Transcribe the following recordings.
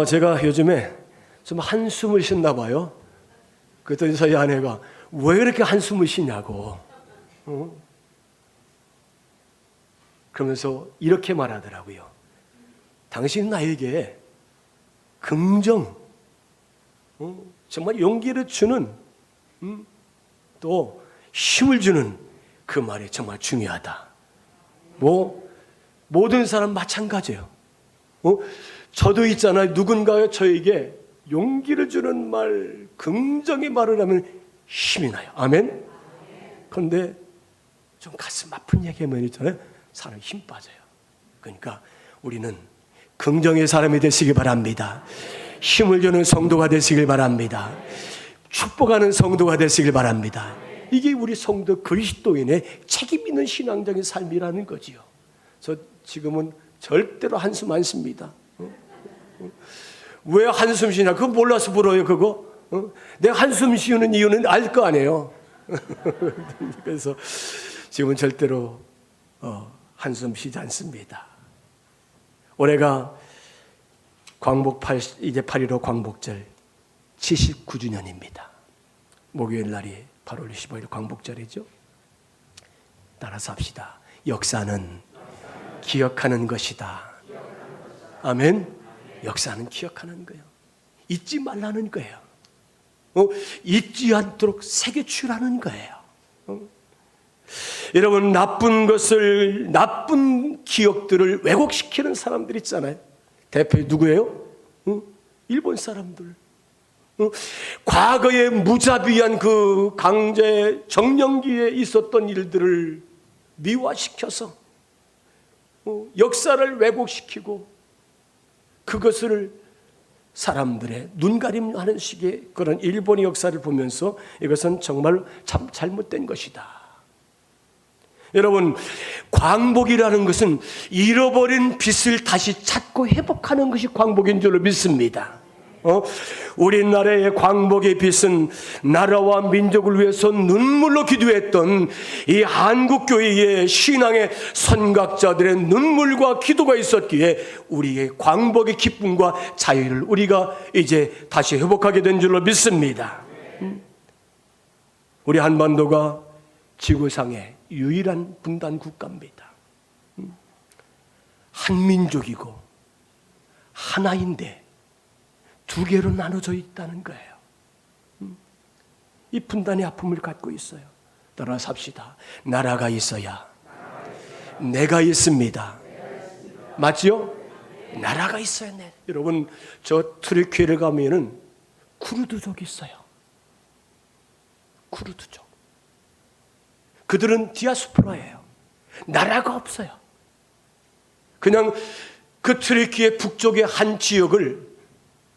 제가 요즘에 좀 한숨을 쉬나 봐요. 그랬더니 저희 아내가 왜 그렇게 한숨을 쉬냐고. 그러면서 이렇게 말하더라고요. 당신 나에게 긍정, 정말 용기를 주는, 또 힘을 주는 그 말이 정말 중요하다. 모든 사람 마찬가지예요. 저도 있잖아요. 누군가가 저에게 용기를 주는 말, 긍정의 말을 하면 힘이 나요. 아멘? 그런데 좀 가슴 아픈 얘기하면 있잖아요. 사람이 힘 빠져요. 그러니까 우리는 긍정의 사람이 되시기 바랍니다. 힘을 주는 성도가 되시길 바랍니다. 축복하는 성도가 되시길 바랍니다. 이게 우리 성도 그리스도인의 책임 있는 신앙적인 삶이라는 거지요. 저 지금은 절대로 한숨 안 쉽니다. 왜 한숨 쉬냐? 그거 몰라서 물어요, 그거. 내가 한숨 쉬는 이유는 알 거 아니에요. 그래서 지금은 절대로 한숨 쉬지 않습니다. 올해가 이제 8.15 광복절 79주년입니다. 목요일 날이 8월 25일 광복절이죠. 따라서 합시다. 역사는 기억하는 것이다. 아멘. 역사는 기억하는 거예요. 잊지 말라는 거예요. 잊지 않도록 새겨주라는 거예요. 여러분, 나쁜 기억들을 왜곡시키는 사람들 있잖아요. 대표 누구예요? 일본 사람들. 과거에 무자비한 그 강제 정령기에 있었던 일들을 미화시켜서 역사를 왜곡시키고 그것을 사람들의 눈가림하는 식의 그런 일본의 역사를 보면서 이것은 정말 참 잘못된 것이다. 여러분, 광복이라는 것은 잃어버린 빛을 다시 찾고 회복하는 것이 광복인 줄로 믿습니다. 우리나라의 광복의 빛은 나라와 민족을 위해서 눈물로 기도했던 이 한국교회의 신앙의 선각자들의 눈물과 기도가 있었기에 우리의 광복의 기쁨과 자유를 우리가 이제 다시 회복하게 된 줄로 믿습니다. 우리 한반도가 지구상의 유일한 분단 국가입니다. 한민족이고 하나인데 두 개로 나눠져 있다는 거예요. 이 분단의 아픔을 갖고 있어요. 따라서 합시다. 나라가 있어야 내가 있습니다. 맞지요? 나라가 있어야 돼. 여러분, 저 트르키예를 가면은 쿠르드족이 있어요. 쿠르드족. 그들은 디아스포라예요. 나라가 없어요. 그냥 그 트르키예 북쪽의 한 지역을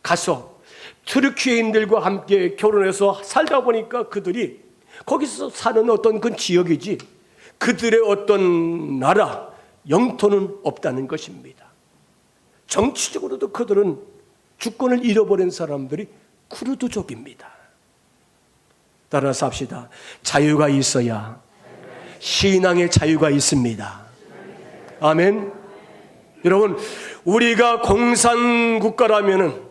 가서 트르키예인들과 함께 결혼해서 살다 보니까 그들이 거기서 사는 어떤 그 지역이지 그들의 어떤 나라, 영토는 없다는 것입니다. 정치적으로도 그들은 주권을 잃어버린 사람들이 쿠르드족입니다. 따라서 합시다. 자유가 있어야 신앙의 자유가 있습니다. 아멘. 여러분, 우리가 공산국가라면은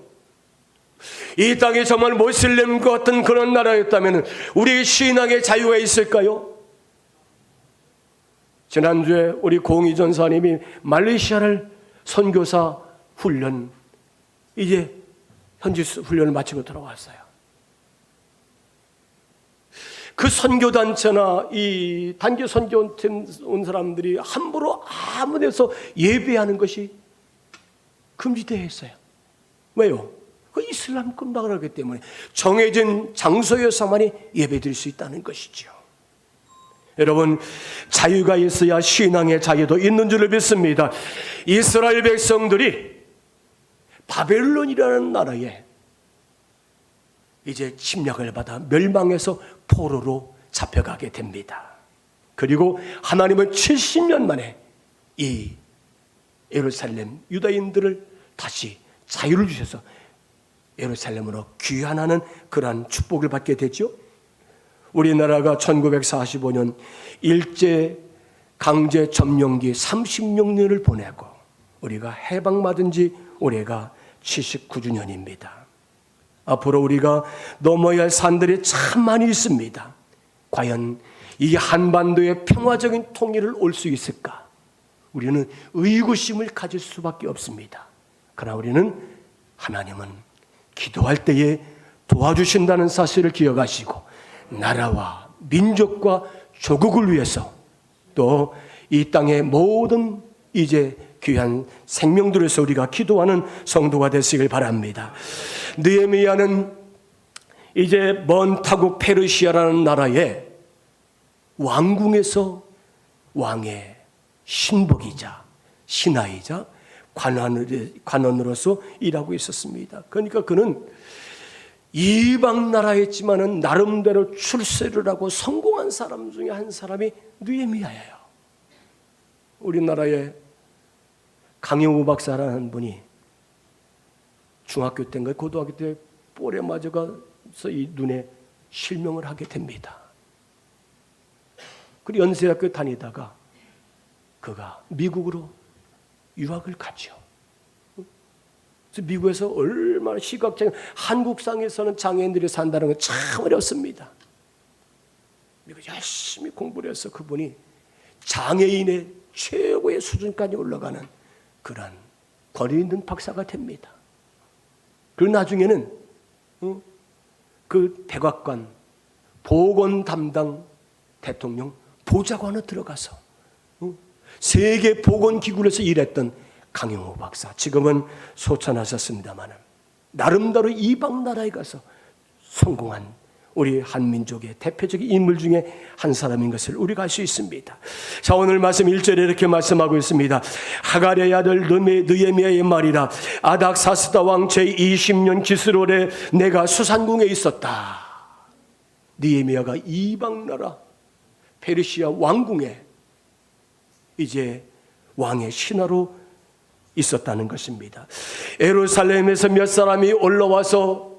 이 땅이 정말 모슬렘과 같은 그런 나라였다면 우리의 신앙의 자유가 있을까요? 지난주에 우리 공희 전사님이 말레이시아를 선교사 훈련, 이제 현지 훈련을 마치고 돌아왔어요. 그 선교단체나 이 단기 선교팀 온 사람들이 함부로 아무 데서 예배하는 것이 금지되어 있어요. 왜요? 그 이슬람 군다고 그러기 때문에 정해진 장소에서만이 예배드릴 수 있다는 것이죠. 여러분, 자유가 있어야 신앙의 자유도 있는 줄을 믿습니다. 이스라엘 백성들이 바벨론이라는 나라에 이제 침략을 받아 멸망해서 포로로 잡혀가게 됩니다. 그리고 하나님은 70년 만에 이 예루살렘 유다인들을 다시 자유를 주셔서 예루살렘으로 귀환하는 그러한 축복을 받게 되죠. 우리나라가 1945년 일제 강제 점령기 36년을 보내고 우리가 해방받은 지 올해가 79주년입니다. 앞으로 우리가 넘어야 할 산들이 참 많이 있습니다. 과연 이 한반도의 평화적인 통일을 올 수 있을까? 우리는 의구심을 가질 수밖에 없습니다. 그러나 우리는 하나님은 기도할 때에 도와주신다는 사실을 기억하시고 나라와 민족과 조국을 위해서 또 이 땅의 모든 이제 귀한 생명들에서 우리가 기도하는 성도가 되시길 바랍니다. 느헤미야는 이제 먼 타국 페르시아라는 나라의 왕궁에서 왕의 신복이자 신하이자 관원으로서 일하고 있었습니다. 그러니까 그는 이방 나라였지만은 나름대로 출세를 하고 성공한 사람 중에 한 사람이 느헤미야예요. 우리나라에 강영우 박사라는 분이 중학교 때인가 고등학교 때 볼에 맞아서 이 눈에 실명을 하게 됩니다. 그리고 연세대학교 다니다가 그가 미국으로 유학을 가죠. 그래서 미국에서 얼마나 시각장애, 한국상에서는 장애인들이 산다는 건 참 어렵습니다. 미국 열심히 공부를 해서 그분이 장애인의 최고의 수준까지 올라가는 그런 권위 있는 박사가 됩니다. 그리고 나중에는 그 백악관 보건 담당 대통령 보좌관으로 들어가서 세계 보건기구에서 일했던 강영호 박사, 지금은 소천하셨습니다만 나름대로 이방 나라에 가서 성공한 우리 한민족의 대표적인 인물 중에 한 사람인 것을 우리가 알 수 있습니다. 자, 오늘 말씀 1절에 이렇게 말씀하고 있습니다. 하갈의 아들 느헤미야의 말이라. 아닥사스다 왕 제20년 기스롤에 내가 수산궁에 있었다. 느헤미야가 이방 나라 페르시아 왕궁에 이제 왕의 신하로 있었다는 것입니다. 예루살렘에서 몇 사람이 올라와서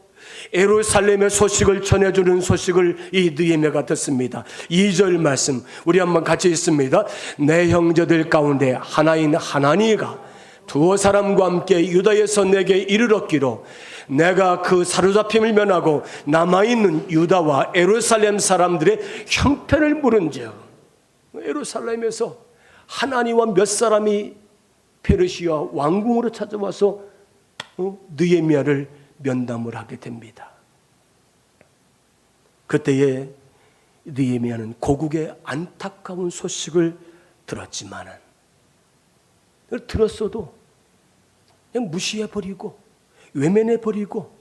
예루살렘의 소식을 전해주는 소식을 이 느헤미야가 듣습니다. 2절 말씀 우리 한번 같이 읽습니다. 내 형제들 가운데 하나인 하나니가 두어 사람과 함께 유다에서 내게 이르렀기로 내가 그 사로잡힘을 면하고 남아있는 유다와 예루살렘 사람들의 형편을 물은즉. 예루살렘에서 하나니와 몇 사람이 페르시아 왕궁으로 찾아와서 느헤미야를 면담을 하게 됩니다. 그때에 느헤미야는 고국의 안타까운 소식을 들었지만은 들었어도 그냥 무시해버리고 외면해버리고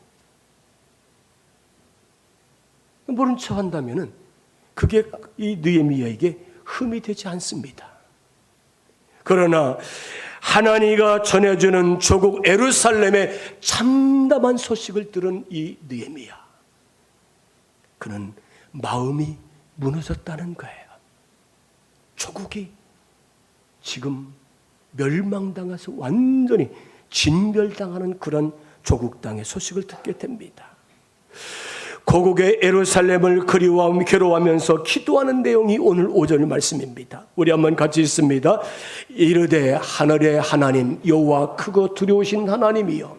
모른 척 한다면은 그게 이 느헤미야에게 흠이 되지 않습니다. 그러나 하나님가 전해주는 조국 예루살렘의 참담한 소식을 들은 이 느헤미야, 그는 마음이 무너졌다는 거예요. 조국이 지금 멸망당해서 완전히 진멸당하는 그런 조국 땅의 소식을 듣게 됩니다. 고국의 예루살렘을 그리워하며 괴로워하면서 기도하는 내용이 오늘 5절 말씀입니다. 우리 한번 같이 읽습니다. 이르되 하늘의 하나님 여호와 크고 두려우신 하나님이여,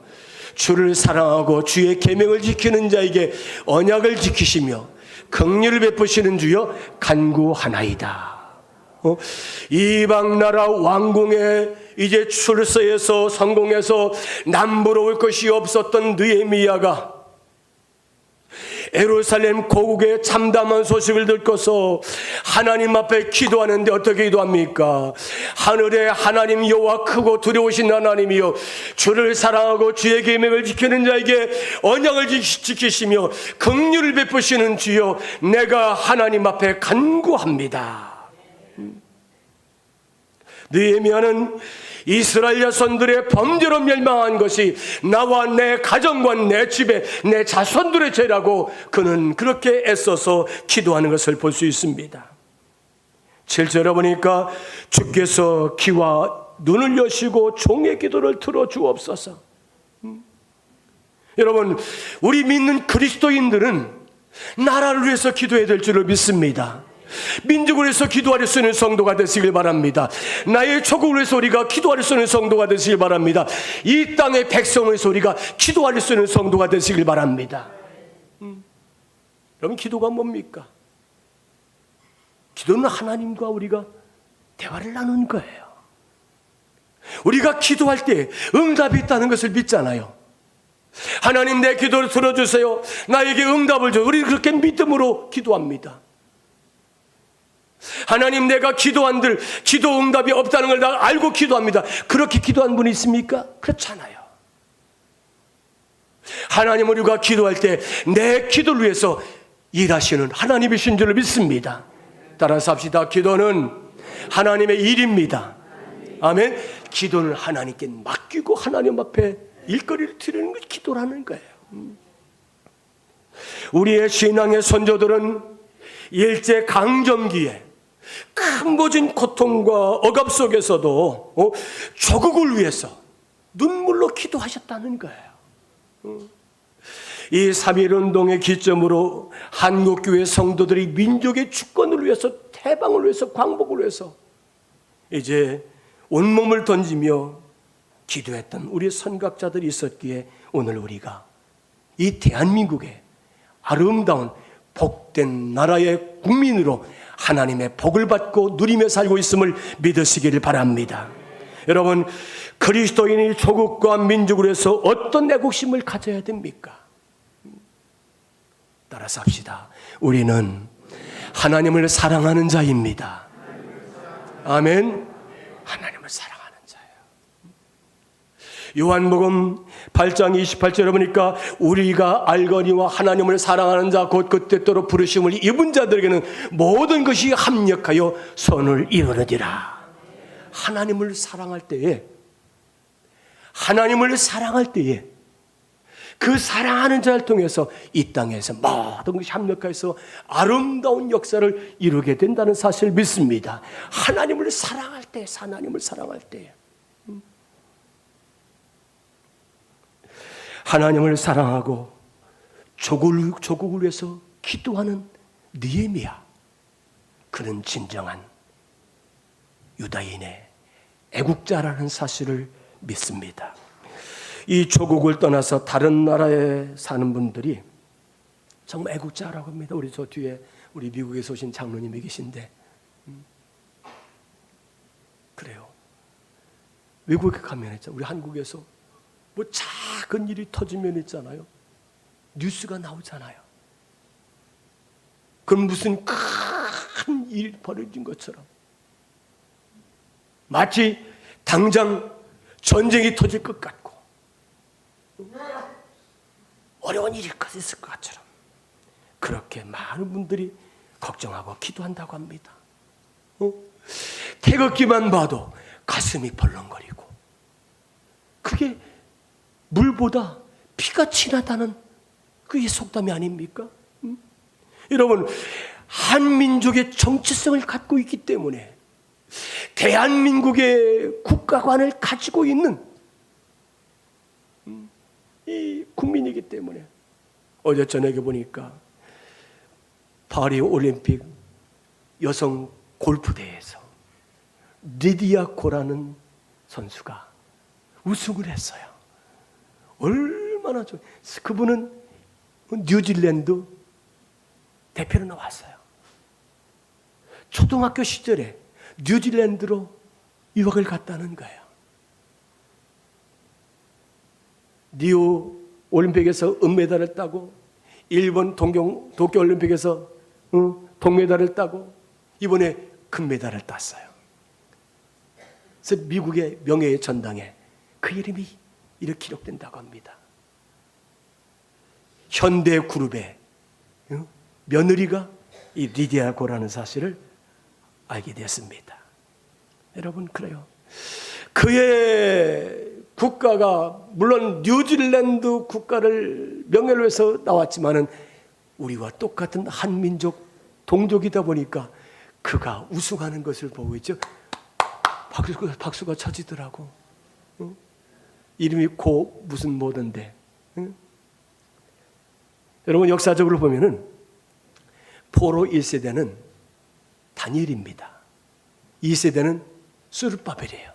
주를 사랑하고 주의 계명을 지키는 자에게 언약을 지키시며 긍휼을 베푸시는 주여 간구하나이다. 이방 나라 왕궁에 이제 출세해서 성공해서 남부로 올 것이 없었던 느헤미야가 예루살렘 고국의 참담한 소식을 듣고서 하나님 앞에 기도하는데 어떻게 기도합니까? 하늘의 하나님 여호와 크고 두려우신 하나님이여, 주를 사랑하고 주의 계명을 지키는 자에게 언약을 지키시며 긍휼을 베푸시는 주여, 내가 하나님 앞에 간구합니다. 느헤미야는 이스라엘 자손들의 범죄로 멸망한 것이 나와 내 가정과 내 집에 내 자손들의 죄라고 그는 그렇게 애써서 기도하는 것을 볼 수 있습니다. 7절에 보니까 주께서 귀와 눈을 여시고 종의 기도를 들어주옵소서. 여러분, 우리 믿는 그리스도인들은 나라를 위해서 기도해야 될 줄을 믿습니다. 민족을 위해서 기도할 수 있는 성도가 되시길 바랍니다. 나의 조국을 위해서 우리가 기도할 수 있는 성도가 되시길 바랍니다. 이 땅의 백성을 위해서 우리가 기도할 수 있는 성도가 되시길 바랍니다. 여러분, 기도가 뭡니까? 기도는 하나님과 우리가 대화를 나누는 거예요. 우리가 기도할 때 응답이 있다는 것을 믿잖아요. 하나님, 내 기도를 들어주세요. 나에게 응답을 줘요. 우리는 그렇게 믿음으로 기도합니다. 하나님, 내가 기도한들 기도 응답이 없다는 걸 다 알고 기도합니다. 그렇게 기도한 분이 있습니까? 그렇잖아요. 하나님, 우리가 기도할 때 내 기도를 위해서 일하시는 하나님이신 줄을 믿습니다. 따라서 합시다. 기도는 하나님의 일입니다. 아멘. 기도는 하나님께 맡기고 하나님 앞에 일거리를 드리는 게 기도라는 거예요. 우리의 신앙의 선조들은 일제 강점기에 큰 모진 고통과 억압 속에서도 조국을 위해서 눈물로 기도하셨다는 거예요. 이 3.1운동의 기점으로 한국교회 성도들이 민족의 주권을 위해서, 해방을 위해서, 광복을 위해서 이제 온몸을 던지며 기도했던 우리 선각자들이 있었기에 오늘 우리가 이 대한민국의 아름다운 복된 나라의 국민으로 하나님의 복을 받고 누리며 살고 있음을 믿으시기를 바랍니다. 여러분, 그리스도인이 조국과 민족을 위해서 어떤 애국심을 가져야 됩니까? 따라서 합시다. 우리는 하나님을 사랑하는 자입니다. 아멘. 하나님을 사랑하는 자예요. 요한복음 8장 28절에 보니까 우리가 알거니와 하나님을 사랑하는 자 곧 그때도록 부르심을 입은 자들에게는 모든 것이 합력하여 선을 이루느니라. 하나님을 사랑할 때에 그 사랑하는 자를 통해서 이 땅에서 모든 것이 합력해서 아름다운 역사를 이루게 된다는 사실을 믿습니다. 하나님을 사랑할 때, 하나님을 사랑하고 조국을 위해서 기도하는 느헤미야, 그는 진정한 유다인의 애국자라는 사실을 믿습니다. 이 조국을 떠나서 다른 나라에 사는 분들이 정말 애국자라고 합니다. 우리 저 뒤에 우리 미국에서 오신 장로님이 계신데, 그래요. 외국에 가면 있잖아요. 우리 한국에서 뭐 작은 일이 터지면 있잖아요. 뉴스가 나오잖아요. 그럼 무슨 큰 일이 벌어진 것처럼 마치 당장 전쟁이 터질 것 같고 어려운 일이 있을 것처럼 그렇게 많은 분들이 걱정하고 기도한다고 합니다. 태극기만 봐도 가슴이 벌렁거리고 그게 물보다 피가 진하다는 그게 속담이 아닙니까? 여러분, 한민족의 정체성을 갖고 있기 때문에 대한민국의 국가관을 가지고 있는 이 국민이기 때문에 어제 저녁에 보니까 파리 올림픽 여성 골프대회에서 리디아 코라는 선수가 우승을 했어요. 얼마나 좋아요. 그분은 뉴질랜드 대표로 나왔어요. 초등학교 시절에 뉴질랜드로 유학을 갔다는 거예요. 리우 올림픽에서 은메달을 따고 일본 도쿄올림픽에서 동메달을 따고 이번에 금메달을 땄어요. 그래서 미국의 명예의 전당에 그 이름이 이렇게 기록된다고 합니다. 현대그룹의 며느리가 이 리디아 고라는 사실을 알게 되었습니다. 여러분, 그래요. 그의 국가가 물론 뉴질랜드 국가를 명예로 해서 나왔지만은 우리와 똑같은 한민족 동족이다 보니까 그가 우승하는 것을 보고 있죠. 박수가 쳐지더라고. 이름이 고 무슨 뭐던데. 여러분, 역사적으로 보면은 포로 1세대는 다니엘입니다. 2세대는 스룹바벨이에요.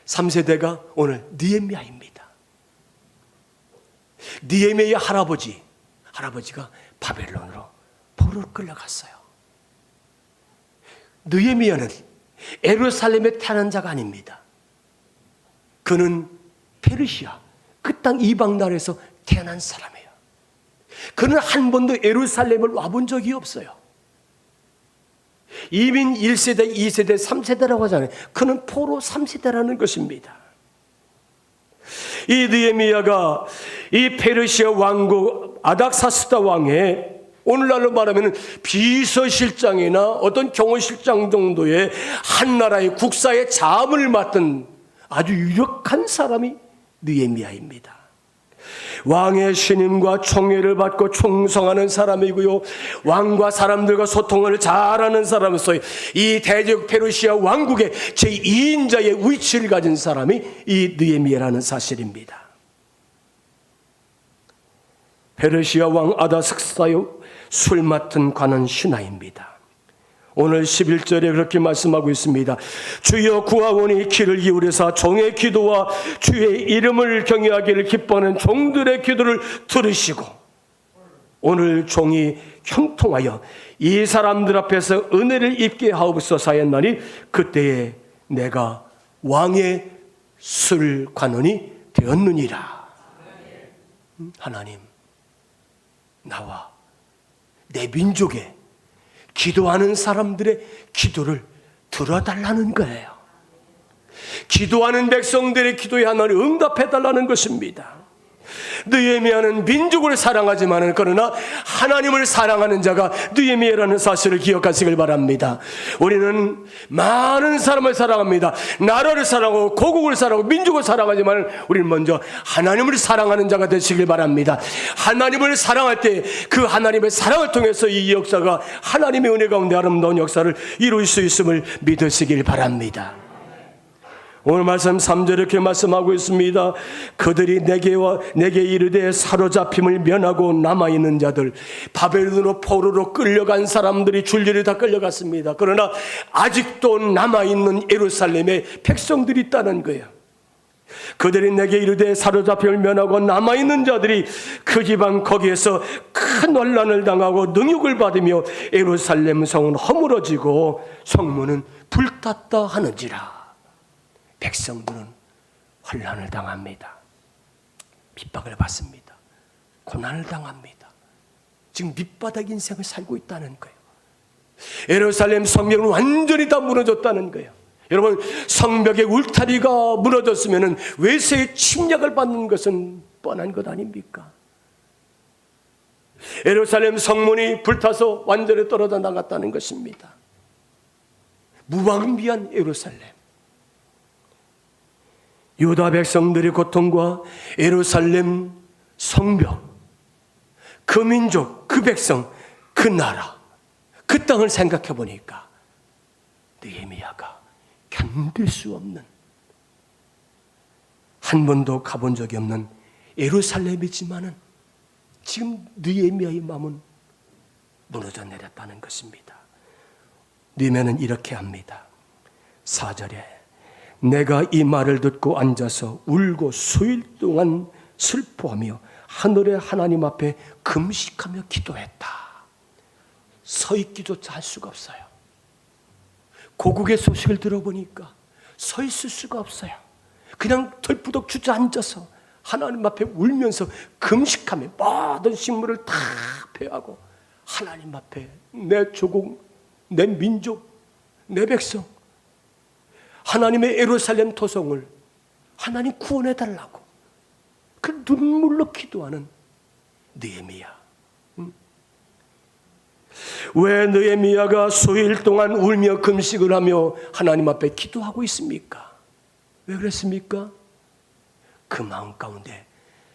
3세대가 오늘 느헤미야입니다. 느헤미야의 할아버지가 바벨론으로 포로로 끌려갔어요. 느헤미야는 예루살렘에 태어난 자가 아닙니다. 그는 페르시아, 그 땅 이방 나라에서 태어난 사람이에요. 그는 한 번도 예루살렘을 와본 적이 없어요. 이민 1세대, 2세대, 3세대라고 하잖아요. 그는 포로 3세대라는 것입니다. 이 느헤미야가 이 페르시아 왕국 아닥사스다 왕의 오늘날로 말하면 비서실장이나 어떤 경호실장 정도의 한 나라의 국사의 자문을 맡은 아주 유력한 사람이 느헤미야입니다. 왕의 신임과 총애를 받고 충성하는 사람이고요, 왕과 사람들과 소통을 잘하는 사람으로서 이 대적 페르시아 왕국의 제2인자의 위치를 가진 사람이 이 느헤미야라는 사실입니다. 페르시아 왕 아닥사스다의 술 맡은 관원 신하입니다. 오늘 11절에 그렇게 말씀하고 있습니다. 주여 구하오니 귀를 기울여사 종의 기도와 주의 이름을 경외하기를 기뻐하는 종들의 기도를 들으시고 오늘 종이 형통하여 이 사람들 앞에서 은혜를 입게 하옵소서 하였나니 그때에 내가 왕의 술 관원이 되었느니라. 하나님, 나와 내 민족의 기도하는 사람들의 기도를 들어달라는 거예요. 기도하는 백성들의 기도에 하나님 응답해달라는 것입니다. 느헤미야는 민족을 사랑하지만 그러나 하나님을 사랑하는 자가 느헤미야라는 사실을 기억하시길 바랍니다. 우리는 많은 사람을 사랑합니다. 나라를 사랑하고 고국을 사랑하고 민족을 사랑하지만 우리는 먼저 하나님을 사랑하는 자가 되시길 바랍니다. 하나님을 사랑할 때 그 하나님의 사랑을 통해서 이 역사가 하나님의 은혜 가운데 아름다운 역사를 이룰 수 있음을 믿으시길 바랍니다. 오늘 말씀 3절 이렇게 말씀하고 있습니다. 그들이 내게 이르되 사로잡힘을 면하고 남아있는 자들, 바벨론으로 포로로 끌려간 사람들이 줄줄이 다 끌려갔습니다. 그러나 아직도 남아있는 예루살렘에 백성들이 있다는 거예요. 그들이 내게 이르되 사로잡힘을 면하고 남아있는 자들이 그 지방 거기에서 큰 환난을 당하고 능욕을 받으며 예루살렘 성은 허물어지고 성문은 불탔다 하는지라. 백성들은 환난을 당합니다. 핍박을 받습니다. 고난을 당합니다. 지금 밑바닥 인생을 살고 있다는 거예요. 예루살렘 성벽은 완전히 다 무너졌다는 거예요. 여러분, 성벽의 울타리가 무너졌으면 외세의 침략을 받는 것은 뻔한 것 아닙니까? 예루살렘 성문이 불타서 완전히 떨어져 나갔다는 것입니다. 무방비한 예루살렘. 유다 백성들의 고통과 예루살렘 성벽, 그 민족, 그 백성, 그 나라, 그 땅을 생각해 보니까 느헤미야가 견딜 수 없는, 한 번도 가본 적이 없는 예루살렘이지만은 지금 느헤미야의 마음은 무너져 내렸다는 것입니다. 느헤미야는 이렇게 합니다. 4절에 내가 이 말을 듣고 앉아서 울고 수일 동안 슬퍼하며 하늘의 하나님 앞에 금식하며 기도했다. 서 있기조차 할 수가 없어요. 고국의 소식을 들어보니까 서 있을 수가 없어요. 그냥 덜푸덕 주저앉아서 하나님 앞에 울면서 금식하며 모든 식물을 다 패하고 하나님 앞에 내 조국, 내 민족, 내 백성, 하나님의 예루살렘 토성을 하나님 구원해달라고 그 눈물로 기도하는 느헤미야. 왜 느헤미야가 수일 동안 울며 금식을 하며 하나님 앞에 기도하고 있습니까? 왜 그랬습니까? 그 마음 가운데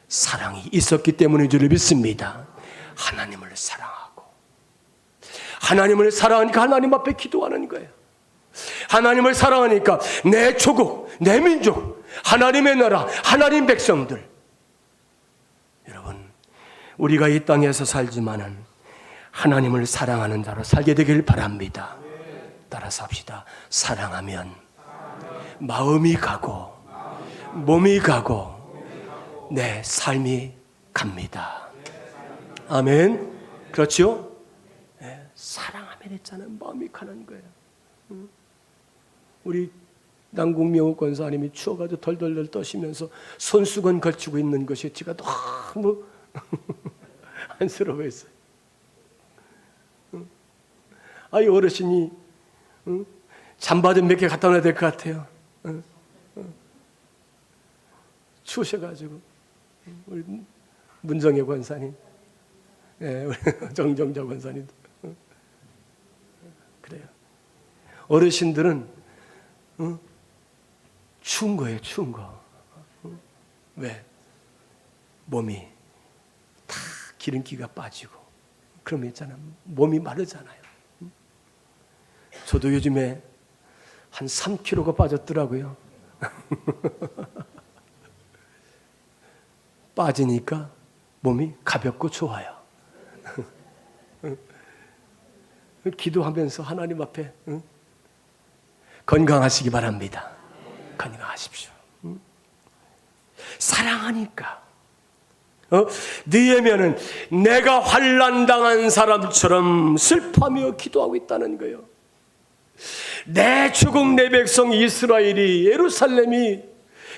사랑이 있었기 때문인 줄 믿습니다. 하나님을 사랑하고 하나님을 사랑하니까 하나님 앞에 기도하는 거예요. 하나님을 사랑하니까 내 조국, 내 민족, 하나님의 나라, 하나님 백성들. 여러분, 우리가 이 땅에서 살지만은 하나님을 사랑하는 자로 살게 되길 바랍니다. 따라서 합시다. 사랑하면 마음이 가고 몸이 가고 내 삶이 갑니다. 아멘. 그렇죠? 네, 사랑하면 했잖아요. 마음이 가는 거예요. 우리 남궁명호 권사님이 추워가지고 덜덜덜 떠시면서 손수건 걸치고 있는 것이 제가 너무 안쓰러워했어요. 아이 어르신이 잠바 좀 몇 개 갖다 놔야 될 것 같아요. 추우셔가지고 우리 문정혜 권사님, 네, 우리 정정자 권사님도 그래요. 어르신들은 추운 거예요, 추운 거. 왜? 몸이 다 기름기가 빠지고 그러면 있잖아요. 몸이 마르잖아요. 저도 요즘에 한 3kg가 빠졌더라고요. 빠지니까 몸이 가볍고 좋아요. 기도하면서 하나님 앞에 건강하시기 바랍니다. 건강하십시오. 사랑하니까. 느헤미야는 내가 환난당한 사람처럼 슬퍼하며 기도하고 있다는 거예요. 내 주국 내 백성 이스라엘이, 예루살렘이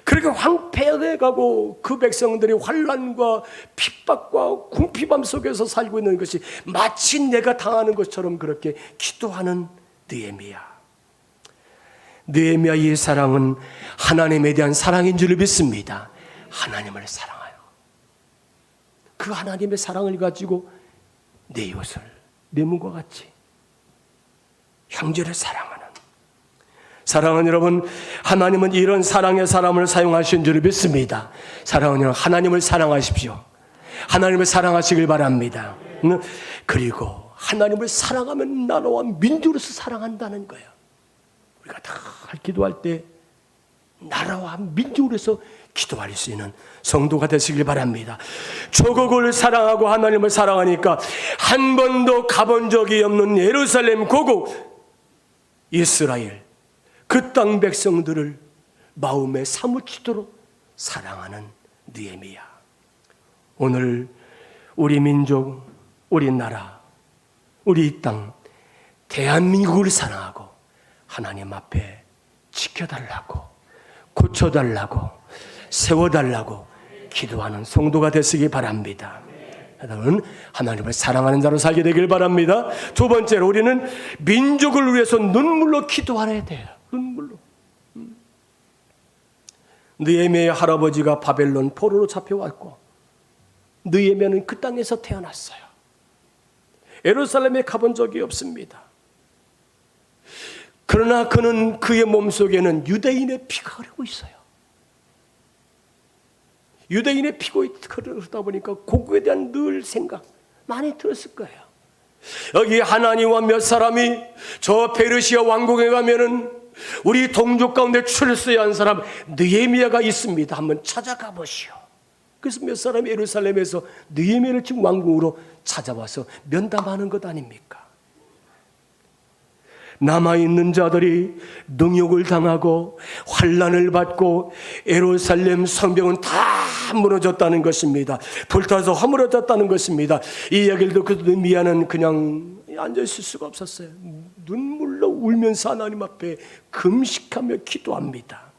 그렇게 황폐해 가고 그 백성들이 환난과 핍박과 궁핍함 속에서 살고 있는 것이 마치 내가 당하는 것처럼 그렇게 기도하는 느헤미야. 느헤미야 이 사랑은 하나님에 대한 사랑인 줄 믿습니다. 하나님을 사랑하여 그 하나님의 사랑을 가지고 내 이웃을 내 몸과 같이 형제를 사랑하는 여러분, 하나님은 이런 사랑의 사람을 사용하신 줄 믿습니다. 사랑하는 여러분, 하나님을 사랑하십시오. 하나님을 사랑하시길 바랍니다. 그리고 하나님을 사랑하면 나라와 민족으로서 사랑한다는 거예요. 우리가 다 기도할 때 나라와 민족으로서 기도할 수 있는 성도가 되시길 바랍니다. 조국을 사랑하고 하나님을 사랑하니까 한 번도 가본 적이 없는 예루살렘 고국 이스라엘 그 땅 백성들을 마음에 사무치도록 사랑하는 느헤미야. 오늘 우리 민족, 우리 나라, 우리 이 땅 대한민국을 사랑하고 하나님 앞에 지켜달라고, 고쳐달라고, 세워달라고 기도하는 성도가 되시기 바랍니다. 여러분, 하나님을 사랑하는 자로 살게 되길 바랍니다. 두 번째로 우리는 민족을 위해서 눈물로 기도해야 돼요. 눈물로. 느헤미야의 할아버지가 바벨론 포로로 잡혀왔고 느헤미야는 그 땅에서 태어났어요. 예루살렘에 가본 적이 없습니다. 그러나 그는 그의 몸속에는 유대인의 피가 흐르고 있어요. 유대인의 피가 흐르다 보니까 고국에 대한 늘 생각 많이 들었을 거예요. 여기 하나니와 몇 사람이 저 페르시아 왕국에 가면은 우리 동족 가운데 출세한 사람 느헤미야가 있습니다. 한번 찾아가 보시오. 그래서 몇 사람이 예루살렘에서 느헤미야를 지금 왕궁으로 찾아와서 면담하는 것 아닙니까? 남아있는 자들이 능욕을 당하고 환난을 받고 예루살렘 성벽은 다 무너졌다는 것입니다. 불타서 허물어졌다는 것입니다. 이 이야기를 듣고 느헤미야는 그냥 앉아있을 수가 없었어요. 눈물로 울면서 하나님 앞에 금식하며 기도합니다.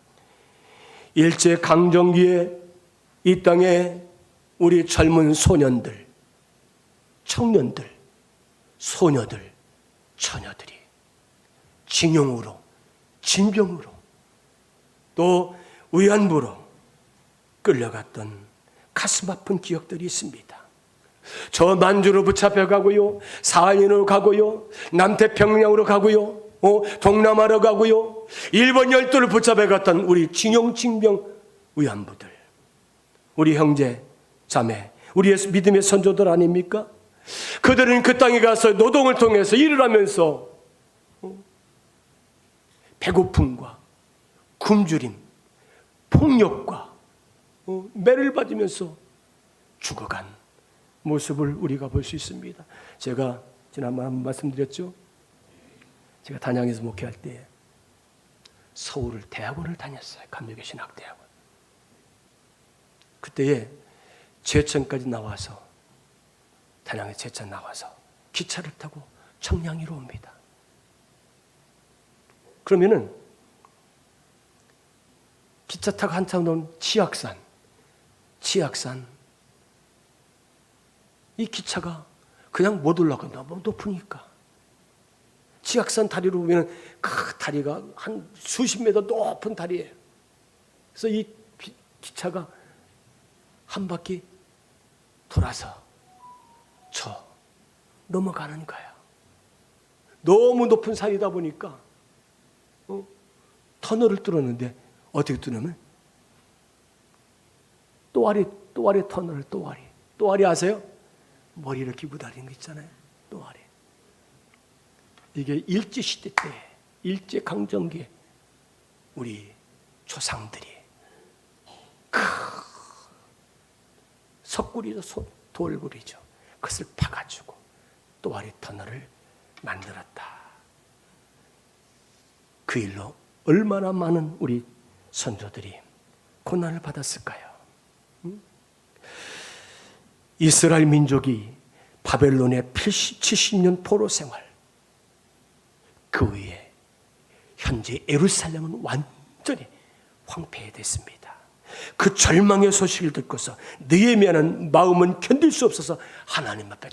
일제강점기에 이 땅에 우리 젊은 소년들, 청년들, 소녀들, 처녀들이 징용으로, 진병으로, 또 위안부로 끌려갔던 가슴 아픈 기억들이 있습니다. 저 만주로 붙잡혀가고요, 사하린으로 가고요, 남태평양으로 가고요, 동남아로 가고요, 일본 열도를 붙잡혀갔던 우리 징용, 징병, 위안부들, 우리 형제, 자매, 우리의 믿음의 선조들 아닙니까? 그들은 그 땅에 가서 노동을 통해서 일을 하면서 배고픔과 굶주림, 폭력과 매를 받으면서 죽어간 모습을 우리가 볼 수 있습니다. 제가 지난번에 한번 말씀드렸죠. 제가 단양에서 목회할 때 서울 대학원을 다녔어요. 감리교 신학대학원. 그때에 제천까지 나와서, 단양에 제천 나와서 기차를 타고 청량리로 옵니다. 그러면은 기차 타고 한참 넘은 치악산, 이 기차가 그냥 못 올라가. 너무 높으니까. 치악산 다리로 보면 그 다리가 한 수십 미터 높은 다리예요. 그래서 이 기차가 한 바퀴 돌아서 넘어가는 거예요. 너무 높은 산이다 보니까 터널을 뚫었는데 어떻게 뚫으면 또아리 터널을 또아리 아세요? 머리를 기고 다니는 거 있잖아요. 또아리. 이게 일제시대 때, 일제강점기에 우리 조상들이 석굴이죠, 돌굴이죠. 그것을 파가지고 또아리 터널을 만들었다. 그 일로 얼마나 많은 우리 선조들이 고난을 받았을까요? 이스라엘 민족이 바벨론의 70년 포로 생활, 그 후에 현재 예루살렘은 완전히 황폐됐습니다. 그 절망의 소식을 듣고서 느헤미야는 마음은 견딜 수 없어서 하나님 앞에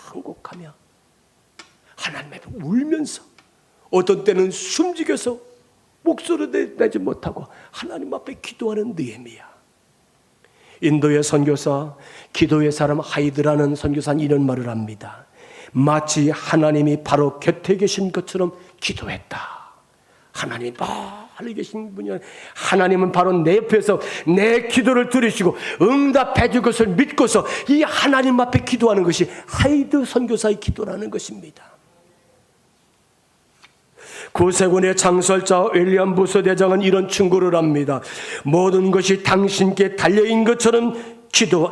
통곡하며 하나님 앞에 울면서, 어떤 때는 숨죽여서 목소리를 내지 못하고 하나님 앞에 기도하는 느헤미야. 인도의 선교사, 기도의 사람 하이드라는 선교사는 이런 말을 합니다. 마치 하나님이 바로 곁에 계신 것처럼 기도했다. 하나님이 바로 계신 분이, 하나님은 바로 내 옆에서 내 기도를 들으시고 응답해 줄 것을 믿고서 이 하나님 앞에 기도하는 것이 하이드 선교사의 기도라는 것입니다. 구세군의 창설자 윌리엄 부스 대장은 이런 충고를 합니다. 모든 것이 당신께 달려있는 것처럼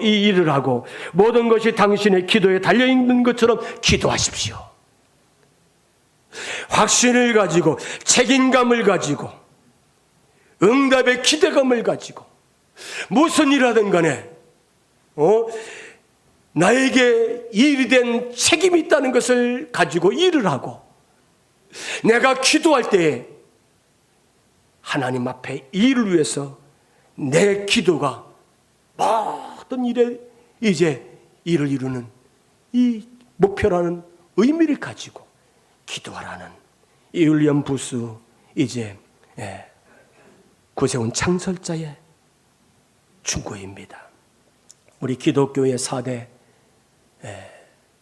이 일을 하고 모든 것이 당신의 기도에 달려있는 것처럼 기도하십시오. 확신을 가지고, 책임감을 가지고, 응답의 기대감을 가지고, 무슨 일하든 간에 나에게 일이 된 책임이 있다는 것을 가지고 일을 하고, 내가 기도할 때에 하나님 앞에 일을 위해서 내 기도가 모든 일에 이제 일을 이루는 이 목표라는 의미를 가지고 기도하라는 이 윌리엄 부스 이제 구세군 창설자의 충고입니다. 우리 기독교의 4대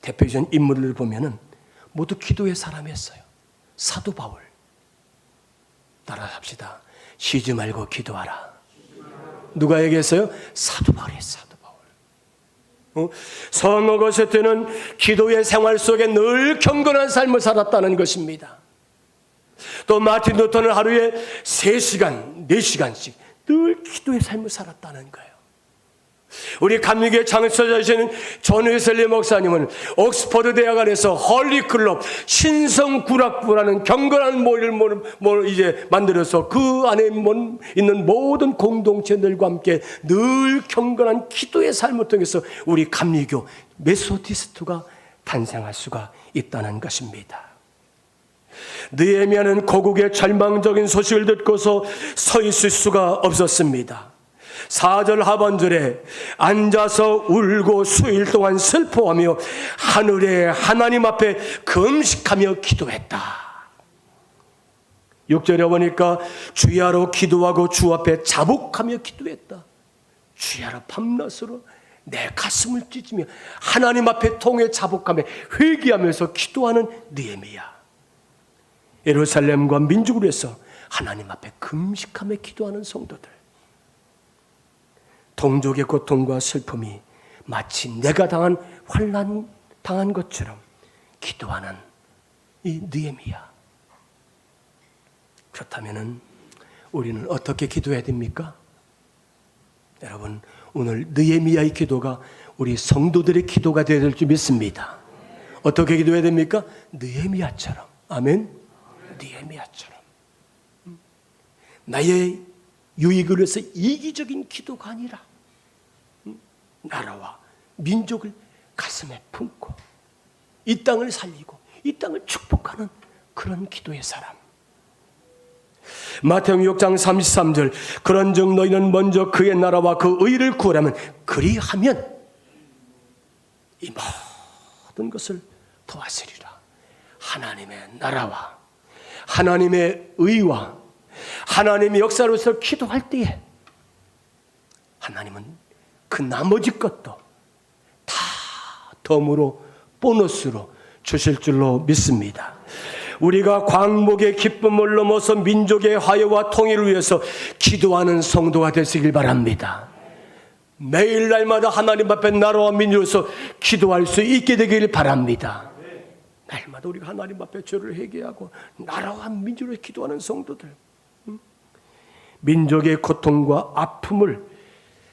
대표적인 인물을 보면은 모두 기도의 사람이었어요. 사도 바울, 따라합시다. 쉬지 말고 기도하라. 누가 얘기했어요? 사도 바울이에요. 사도 바울. 성어거세 때는 기도의 생활 속에 늘 경건한 삶을 살았다는 것입니다. 또 마틴 루터는 하루에 3시간, 4시간씩 늘 기도의 삶을 살았다는 거예요. 우리 감리교의 창설자이신 존 웨슬리 목사님은 옥스퍼드 대학 안에서 헐리클럽 신성구락부라는 경건한 모임을 이제 만들어서 그 안에 있는 모든 공동체들과 함께 늘 경건한 기도의 삶을 통해서 우리 감리교 메소디스트가 탄생할 수가 있다는 것입니다. 느헤미야는 고국의 절망적인 소식을 듣고서 서 있을 수가 없었습니다. 4절 하반절에 앉아서 울고 수일 동안 슬퍼하며 하늘의 하나님 앞에 금식하며 기도했다. 6절에 보니까 주야로 기도하고 주 앞에 자복하며 기도했다. 주야로 밤낮으로 내 가슴을 찢으며 하나님 앞에 통해 자복하며 회개하면서 기도하는 느헤미야. 예루살렘과 민족을 위해서 하나님 앞에 금식하며 기도하는 성도들. 동족의 고통과 슬픔이 마치 내가 환난 당한 것처럼 기도하는 이 느헤미야. 그렇다면 우리는 어떻게 기도해야 됩니까? 여러분, 오늘 느헤미야의 기도가 우리 성도들의 기도가 되어야 될 줄 믿습니다. 어떻게 기도해야 됩니까? 느헤미야처럼. 아멘. 느헤미야처럼. 나의 유익을 위해서 이기적인 기도가 아니라 나라와 민족을 가슴에 품고 이 땅을 살리고 이 땅을 축복하는 그런 기도의 사람. 마태복음 6장 33절, 그런즉 너희는 먼저 그의 나라와 그 의를 구하라면 그리하면 이 모든 것을 도와주리라. 하나님의 나라와 하나님의 의와 하나님의 역사로서 기도할 때에 하나님은 그 나머지 것도 다 덤으로 보너스로 주실 줄로 믿습니다. 우리가 광복의 기쁨을 넘어서 민족의 화해와 통일을 위해서 기도하는 성도가 되시길 바랍니다. 매일 날마다 하나님 앞에 나라와 민족에서 기도할 수 있게 되길 바랍니다. 날마다 우리가 하나님 앞에 죄를 회개하고 나라와 민족을 기도하는 성도들, 민족의 고통과 아픔을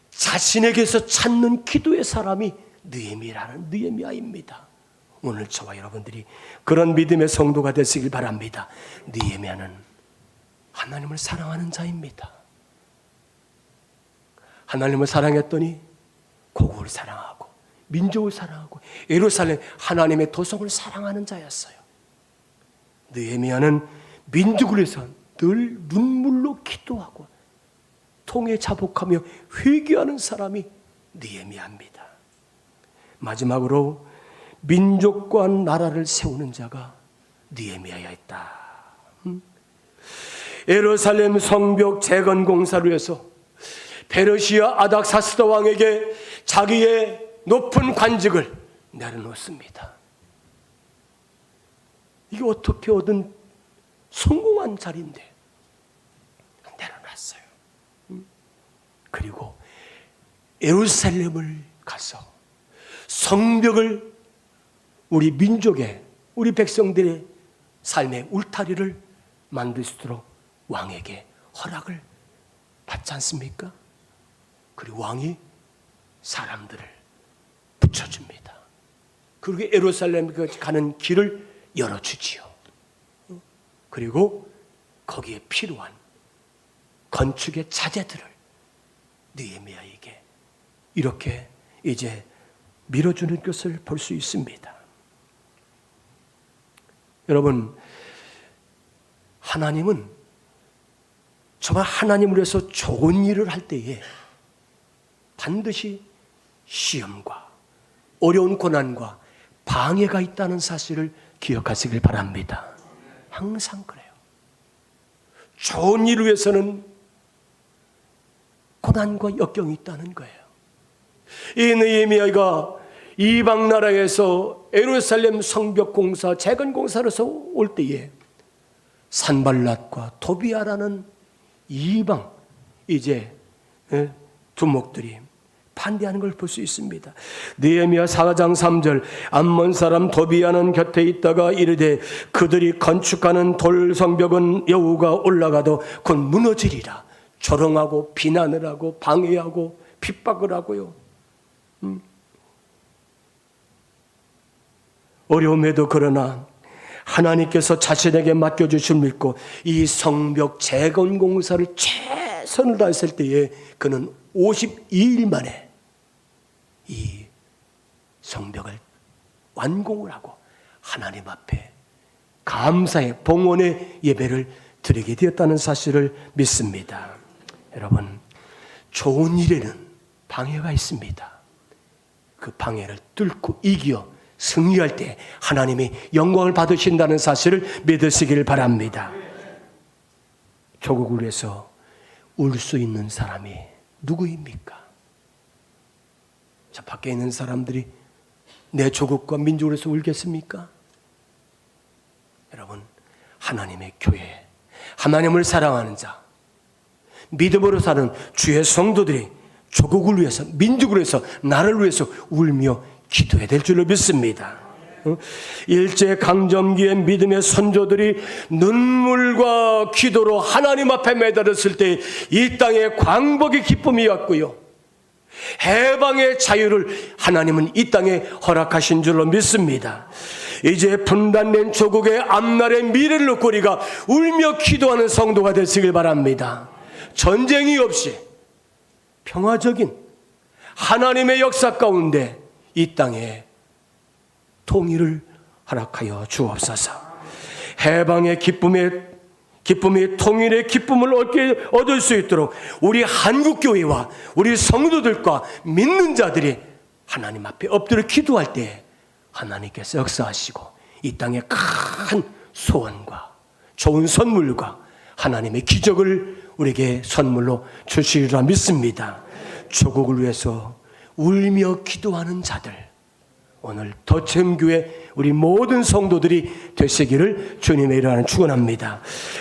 자신에게서 찾는 기도의 사람이 느헤미야입니다. 오늘 저와 여러분들이 그런 믿음의 성도가 되시길 바랍니다. 느헤미야는 하나님을 사랑하는 자입니다. 하나님을 사랑했더니 고국을 사랑하고 민족을 사랑하고 예루살렘 하나님의 도성을 사랑하는 자였어요. 느헤미야는 민족을 위해서 늘 눈물로 기도하고 통에 자복하며 회개하는 사람이 느헤미야입니다. 마지막으로 민족과 나라를 세우는 자가 느헤미야였다. 예루살렘 성벽 재건 공사를 위해서 페르시아 아닥사스다 왕에게 자기의 높은 관직을 내려놓습니다. 이게 어떻게 얻은 성공한 자리인데 내려놨어요. 그리고 예루살렘을 가서 성벽을 우리 민족의, 우리 백성들의 삶의 울타리를 만들 수 있도록 왕에게 허락을 받지 않습니까? 그리고 왕이 사람들을 붙여줍니다. 그리고 예루살렘까지 가는 길을 열어주지요. 그리고 거기에 필요한 건축의 자재들을 느헤미야에게 이렇게 이제 밀어주는 것을 볼 수 있습니다. 여러분, 하나님은 정말 하나님을 위해서 좋은 일을 할 때에 반드시 시험과 어려운 고난과 방해가 있다는 사실을 기억하시길 바랍니다. 항상 그래요. 좋은 일을 위해서는 고난과 역경이 있다는 거예요. 이 느헤미야가 이방 나라에서 예루살렘 성벽 공사, 재건 공사로서 올 때에 산발랏과 도비아라는 이방 이제 두목들이 반대하는 걸 볼 수 있습니다. 느헤미야 4장 3절, 암몬 사람 도비아는 곁에 있다가 이르되 그들이 건축하는 돌 성벽은 여우가 올라가도 곧 무너지리라. 조롱하고 비난을 하고 방해하고 핍박을 하고요. 어려움에도 그러나 하나님께서 자신에게 맡겨주신 믿고 이 성벽 재건 공사를 최선을 다했을 때에 그는 52일 만에 이 성벽을 완공을 하고 하나님 앞에 감사의 봉헌의 예배를 드리게 되었다는 사실을 믿습니다. 여러분, 좋은 일에는 방해가 있습니다. 그 방해를 뚫고 이겨 승리할 때 하나님이 영광을 받으신다는 사실을 믿으시길 바랍니다. 조국을 위해서 울 수 있는 사람이 누구입니까? 저 밖에 있는 사람들이 내 조국과 민족을 위해서 울겠습니까? 여러분, 하나님의 교회, 하나님을 사랑하는 자, 믿음으로 사는 주의 성도들이 조국을 위해서, 민족을 위해서, 나라를 위해서 울며 기도해야 될 줄로 믿습니다. 일제강점기의 믿음의 선조들이 눈물과 기도로 하나님 앞에 매달렸을 때 이 땅에 광복의 기쁨이었고요, 해방의 자유를 하나님은 이 땅에 허락하신 줄로 믿습니다. 이제 분단된 조국의 앞날의 미래를 놓고 우리가 울며 기도하는 성도가 되시길 바랍니다. 전쟁이 없이 평화적인 하나님의 역사 가운데 이 땅에 통일을 허락하여 주옵소서. 해방의 기쁨이 통일의 기쁨을 얻을 수 있도록 우리 한국교회와 우리 성도들과 믿는 자들이 하나님 앞에 엎드려 기도할 때 하나님께서 역사하시고 이 땅에 큰 소원과 좋은 선물과 하나님의 기적을 우리에게 선물로 주시리라 믿습니다. 조국을 위해서 울며 기도하는 자들, 오늘 더챔교회 우리 모든 성도들이 되시기를 주님의 이름으로 축원합니다.